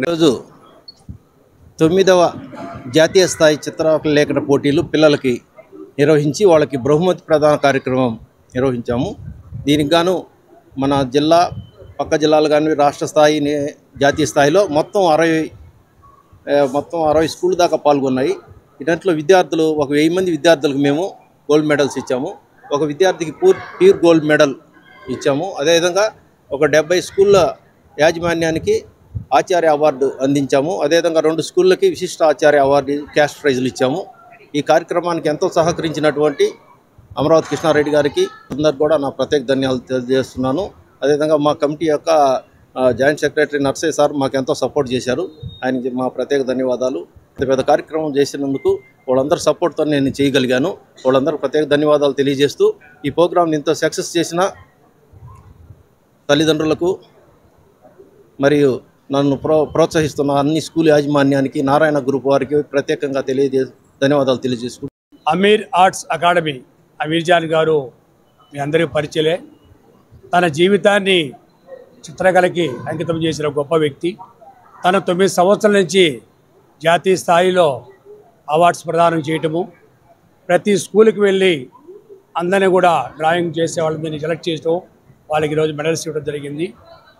రోజు 9వ జాతీయ స్థాయి చిత్రలేఖన పోటీలు పిల్లలకి నిర్వహించి వాళ్ళకి బహుమతి ప్రదాన కార్యక్రమం నిర్వహించాము. దీనికి గాను మన జిల్లా పక్క జిల్లాలు కానీ రాష్ట్ర స్థాయి జాతీయ స్థాయిలో మొత్తం 60 స్కూల్ దాకా పాల్గొన్నాయి. ఇదంట్లో విద్యార్థులు ఒక 1000 మంది విద్యార్థులకు మేము గోల్డ్ మెడల్స్ ఇచ్చాము. ఒక విద్యార్థికి ప్యూర్ గోల్డ్ మెడల్ ఇచ్చాము. అదేవిధంగా ఒక 70 స్కూళ్ళ యాజమాన్యానికి ఆచార్య అవార్డు అందించాము. అదేవిధంగా 2 స్కూళ్ళకి విశిష్ట ఆచార్య అవార్డు క్యాష్ ప్రైజులు ఇచ్చాము. ఈ కార్యక్రమానికి ఎంతో సహకరించినటువంటి అమరావతి కృష్ణారెడ్డి గారికి అందరు కూడా నా ప్రత్యేక ధన్యవాదాలు తెలియజేస్తున్నాను. అదేవిధంగా మా కమిటీ యొక్క జాయింట్ సెక్రటరీ నర్సయ్య సార్ మాకు ఎంతో సపోర్ట్ చేశారు. ఆయనకి మా ప్రత్యేక ధన్యవాదాలు. పెద్ద కార్యక్రమం చేసినందుకు వాళ్ళందరూ సపోర్ట్తో నేను చేయగలిగాను. వాళ్ళందరూ ప్రత్యేక ధన్యవాదాలు తెలియజేస్తూ ఈ ప్రోగ్రాంని ఇంత సక్సెస్ చేసిన తల్లిదండ్రులకు మరియు నన్ను ప్రోత్సహిస్తున్న అన్ని స్కూల్ యాజమాన్యానికి నారాయణ గ్రూప్ వారికి ప్రత్యేకంగా ధన్యవాదాలు తెలియజేసుకుంటాను. అమీర్ ఆర్ట్స్ అకాడమీ అమీర్ జాన్ గారు మీ అందరికీ పరిచయలే. తన జీవితాన్ని చిత్రకళకి అంకితం చేసిన గొప్ప వ్యక్తి. తన 9 సంవత్సరాల నుంచి జాతీయ స్థాయిలో అవార్డ్స్ ప్రదానం చేయటము, ప్రతి స్కూల్కి వెళ్ళి అందరినీ కూడా డ్రాయింగ్ చేసే వాళ్ళని సెలెక్ట్ చేయడం, వాళ్ళకి ఈరోజు మెడల్స్ ఇవ్వడం జరిగింది.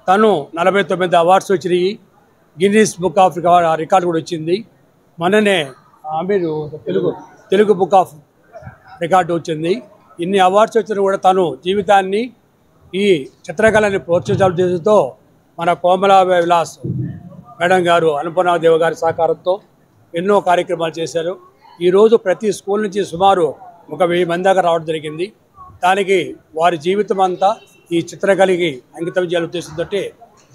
తను 49 అవార్డ్స్ వచ్చినాయి. గిన్నీస్ బుక్ ఆఫ్ రికార్డు కూడా వచ్చింది. మొన్ననే మీరు తెలుగు బుక్ ఆఫ్ రికార్డు వచ్చింది. ఇన్ని అవార్డ్స్ వచ్చినా కూడా తను జీవితాన్ని ఈ చిత్రకళని ప్రోత్సహించడంతో మన కోమలా విలాస్ మేడం గారు అనుపనాదేవ గారి సహకారంతో ఎన్నో కార్యక్రమాలు చేశారు. ఈరోజు ప్రతి స్కూల్ నుంచి సుమారు ఒక 1000 మంది దాకా రావడం జరిగింది. దానికి వారి జీవితం అంతా ఈ చిత్రకళకి అంకితం చేయాలని ఉద్దేశంతో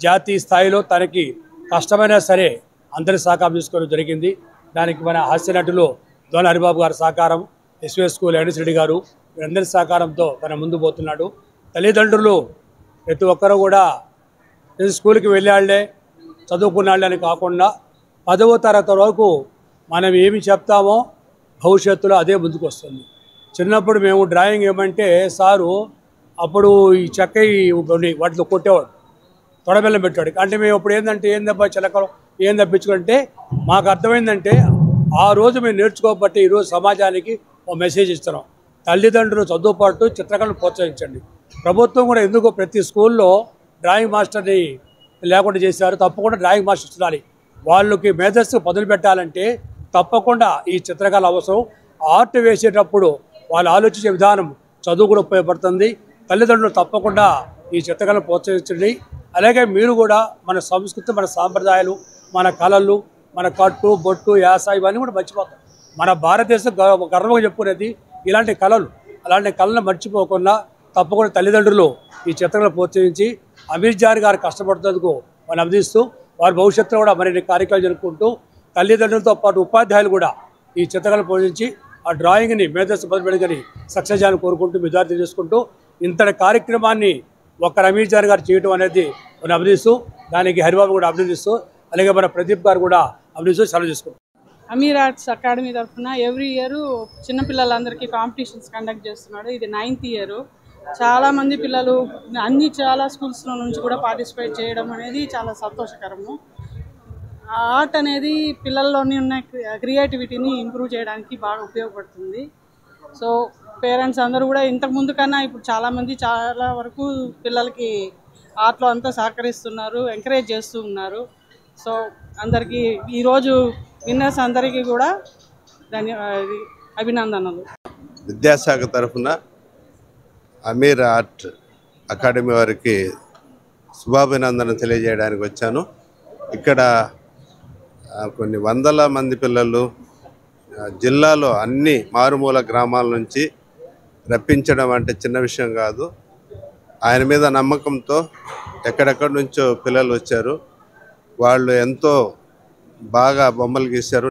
జాతీయ స్థాయిలో తనకి కష్టమైనా సరే అందరి సహకారం తీసుకోవడం జరిగింది. దానికి మన హాస్య నటులు దోన హరిబాబు గారి సహకారం, ఎస్వీఎస్ స్కూల్ ఎన్ఎస్ రెడ్డి గారు వీరందరి సహకారంతో తన ముందు పోతున్నాడు. తల్లిదండ్రులు ప్రతి ఒక్కరూ కూడా స్కూల్కి వెళ్ళాళ్లే చదువుకున్నాళ్ళే అని కాకుండా 10వ తరగతి వరకు మనం ఏమి చెప్తామో భవిష్యత్తులో అదే ముందుకు వస్తుంది. చిన్నప్పుడు మేము డ్రాయింగ్ ఏమంటే సారు అప్పుడు ఈ చెక్క వాటిలో కొట్టేవాడు, తొడబెల్లం పెట్టాడు. అంటే మేము అప్పుడు ఏందబ్బా చిలకలు ఏం తప్పించుకుంటే మాకు అర్థమైందంటే ఆ రోజు మేము నేర్చుకోబట్టి ఈరోజు సమాజానికి ఒక మెసేజ్ ఇస్తున్నాం. తల్లిదండ్రులు చదువు పాటు చిత్రకళను ప్రోత్సహించండి. ప్రభుత్వం కూడా ఎందుకో ప్రతి స్కూల్లో డ్రాయింగ్ మాస్టర్ని లేకుండా చేశారు. తప్పకుండా డ్రాయింగ్ మాస్టర్ ఉండాలి. వాళ్ళకి మేధస్సు పదులు పెట్టాలంటే తప్పకుండా ఈ చిత్రకళ అవసరం. ఆర్ట్ వేసేటప్పుడు వాళ్ళు ఆలోచించే విధానం చదువు కూడా ఉపయోగపడుతుంది. తల్లిదండ్రులు తప్పకుండా ఈ చిత్రకళను ప్రోత్సహించండి. అలాగే మీరు కూడా మన సంస్కృతి, మన సాంప్రదాయాలు, మన కళలు, మన కట్టు బొట్టు యాస ఇవన్నీ కూడా మర్చిపోతాం. మన భారతదేశం గర్వంగా చెప్పుకునేది ఇలాంటి కళలు. అలాంటి కళను మర్చిపోకుండా తప్పకుండా తల్లిదండ్రులు ఈ చిత్రకళను ప్రోత్సహించి అమీర్ జాన్ గారు కష్టపడుతున్నందుకు మనం అభినందిస్తూ వారి భవిష్యత్తులో కూడా మరిన్ని కార్యక్రమాలు జరుపుకుంటూ తల్లిదండ్రులతో పాటు ఉపాధ్యాయులు కూడా ఈ చిత్రకళను ప్రోత్సహించి ఆ డ్రాయింగ్ని మేధస్సు బదిలి సక్సెస్ చేయాలని కోరుకుంటూ విద్యార్థులు చేసుకుంటూ ఇంతటి కార్యక్రమాన్ని ఒక్క అమీర్ జాన్ గారు చేయడం అనేది మనం అభినందిస్తూ దానికి హరిబాబు కూడా అభినందిస్తూ అలాగే మన ప్రదీప్ గారు కూడా అభినందిస్తూ సెలవు చేసుకుంటాం. అమీర్ ఆర్ట్స్ అకాడమీ తరఫున ఎవ్రీ ఇయర్ చిన్నపిల్లలందరికీ కాంపిటీషన్స్ కండక్ట్ చేస్తున్నాడు. ఇది 9th ఇయర్. చాలామంది పిల్లలు చాలా స్కూల్స్లో నుంచి కూడా పార్టిసిపేట్ చేయడం అనేది చాలా సంతోషకరము. ఆర్ట్ అనేది పిల్లల్లోని ఉన్న క్రియేటివిటీని ఇంప్రూవ్ చేయడానికి బాగా ఉపయోగపడుతుంది. సో పేరెంట్స్ అందరూ కూడా ఇంతకుముందు కన్నా ఇప్పుడు చాలా వరకు పిల్లలకి ఆర్ట్లో అంతా సహకరిస్తున్నారు, ఎంకరేజ్ చేస్తూ ఉన్నారు. సో అందరికీ ఈరోజు విన్నర్స్ అందరికీ కూడా అభినందనలు. విద్యాశాఖ తరఫున అమీర్ ఆర్ట్ అకాడమీ వారికి శుభాభినందన తెలియజేయడానికి వచ్చాను. ఇక్కడ కొన్ని వందల మంది పిల్లలు జిల్లాలో అన్ని మారుమూల గ్రామాల నుంచి రప్పించడం అంటే చిన్న విషయం కాదు. ఆయన మీద నమ్మకంతో ఎక్కడెక్కడి నుంచో పిల్లలు వచ్చారు. వాళ్ళు ఎంతో బాగా బొమ్మలు గీశారు.